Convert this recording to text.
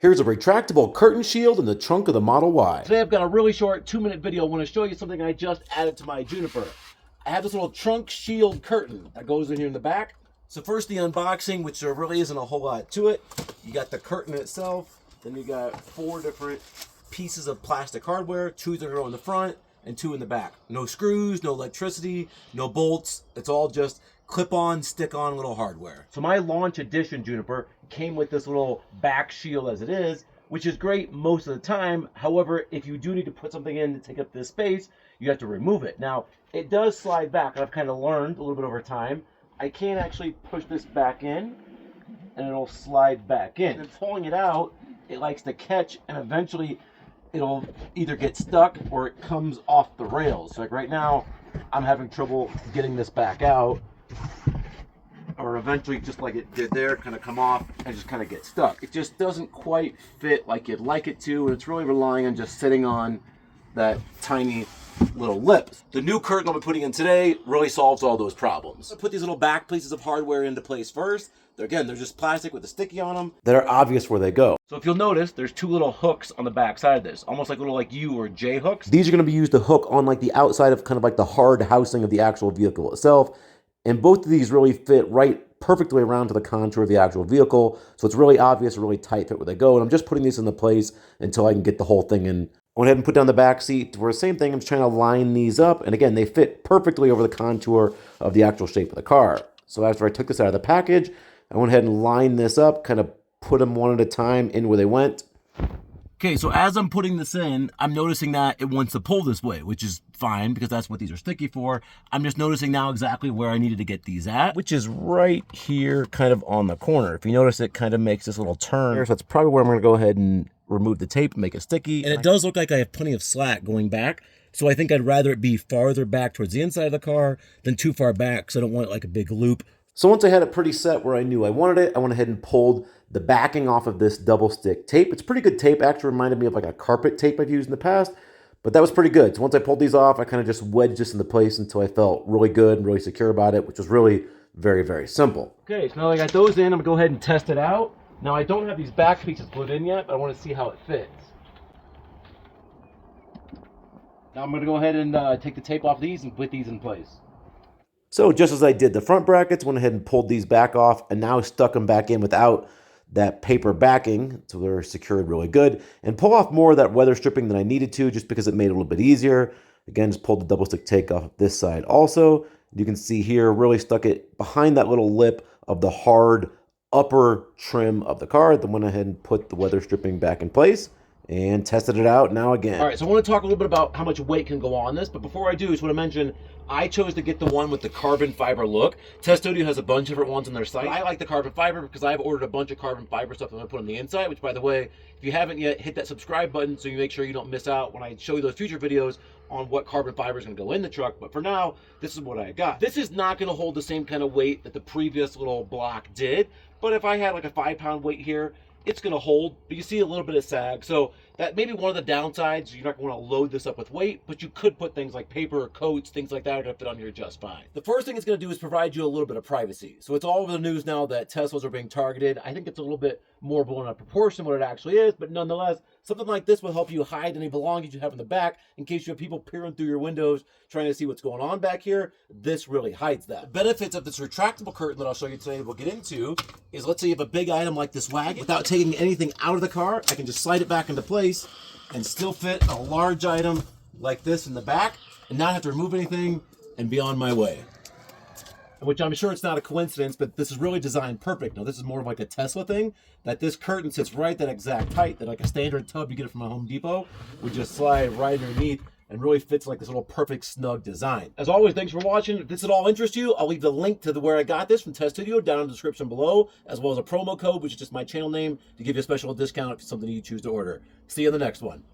Here's a retractable curtain shield in the trunk of the Model Y. Today I've got a really short 2-minute video. I want to show you something I just added to my Juniper. I have this little trunk shield curtain that goes in here in the back. So first the unboxing, which there really isn't a whole lot to it. You got the curtain itself, then you got 4 different pieces of plastic hardware, 2 that go in the front and 2 in the back. No screws, no electricity, no bolts. It's all just clip-on, stick-on little hardware. So my launch edition Juniper came with this little back shield as it is, which is great most of the time. However, if you do need to put something in to take up this space, you have to remove it. Now, it does slide back. I've kind of learned a little bit over time. I can actually push this back in, and it'll slide back in. And pulling it out, it likes to catch, and eventually it'll either get stuck or it comes off the rails. So like right now, I'm having trouble getting this back out, or eventually, just like it did there, kind of come off and just kind of get stuck. It just doesn't quite fit like you'd like it to, and it's really relying on just sitting on that tiny little lip. The new curtain I'll be putting in today really solves all those problems. I put these little back pieces of hardware into place first. They're just plastic with a sticky on them. That are obvious where they go. So if you'll notice, there's 2 little hooks on the back side of this, almost like little like U or J hooks. These are going to be used to hook on like the outside of kind of like the hard housing of the actual vehicle itself. And both of these really fit right perfectly around to the contour of the actual vehicle. So it's really obvious, really tight fit where they go. And I'm just putting these into place until I can get the whole thing in. I went ahead and put down the back seat where the same thing. I'm just trying to line these up. And again, they fit perfectly over the contour of the actual shape of the car. So after I took this out of the package, I went ahead and lined this up, kind of put them one at a time in where they went. Okay, so as I'm putting this in, I'm noticing that it wants to pull this way, which is fine because that's what these are sticky for. I'm just noticing now exactly where I needed to get these at, which is right here kind of on the corner. If you notice, it kind of makes this little turn. So that's probably where I'm going to go ahead and remove the tape and make it sticky. And it does look like I have plenty of slack going back. So I think I'd rather it be farther back towards the inside of the car than too far back because I don't want like a big loop. So once I had it pretty set where I knew I wanted it, I went ahead and pulled the backing off of this double stick tape. It's pretty good tape. Actually reminded me of like a carpet tape I've used in the past, but that was pretty good. So once I pulled these off, I kind of just wedged this into place until I felt really good and really secure about it, which was really very, very simple. Okay, so now I got those in, I'm gonna go ahead and test it out. Now I don't have these back pieces glued in yet, but I want to see how it fits. Now I'm gonna go ahead and take the tape off these and put these in place. So just as I did the front brackets, went ahead and pulled these back off and now stuck them back in without that paper backing, so they're secured really good, and pull off more of that weather stripping than I needed to just because it made it a little bit easier. Again, just pulled the double stick tape off this side also. You can see here, really stuck it behind that little lip of the hard upper trim of the car. Then went ahead and put the weather stripping back in place and tested it out now again. All right, so I want to talk a little bit about how much weight can go on this, but before I do, I just want to mention I chose to get the one with the carbon fiber look. Tesstudio has a bunch of different ones on their site. I like the carbon fiber because I've ordered a bunch of carbon fiber stuff I'm going to put on the inside, which, by the way, if you haven't yet, hit that subscribe button so you make sure you don't miss out when I show you those future videos on what carbon fiber is going to go in the truck. But for now, this is what I got. This is not going to hold the same kind of weight that the previous little block did, but if I had like a 5-pound weight here, it's going to hold, but you see a little bit of sag. So that may be one of the downsides. You're not going to want to load this up with weight, but you could put things like paper or coats, things like that are going to fit on here just fine. The first thing it's going to do is provide you a little bit of privacy. So it's all over the news now that Teslas are being targeted. I think it's a little bit more blown out of proportion what it actually is, but nonetheless, something like this will help you hide any belongings you have in the back in case you have people peering through your windows trying to see what's going on back here. This really hides that. The benefits of this retractable curtain that I'll show you today we'll get into is, let's say you have a big item like this wagon. Without taking anything out of the car, I can just slide it back into place and still fit a large item like this in the back and not have to remove anything and be on my way. Which I'm sure it's not a coincidence, but this is really designed perfect. Now, this is more of like a Tesla thing, that this curtain sits right that exact height, that like a standard tub you get it from a Home Depot would just slide right underneath and really fits like this little perfect snug design. As always, thanks for watching. If this at all interests you, I'll leave the link to where I got this from Tesstudio down in the description below, as well as a promo code, which is just my channel name, to give you a special discount if it's something you choose to order. See you in the next one.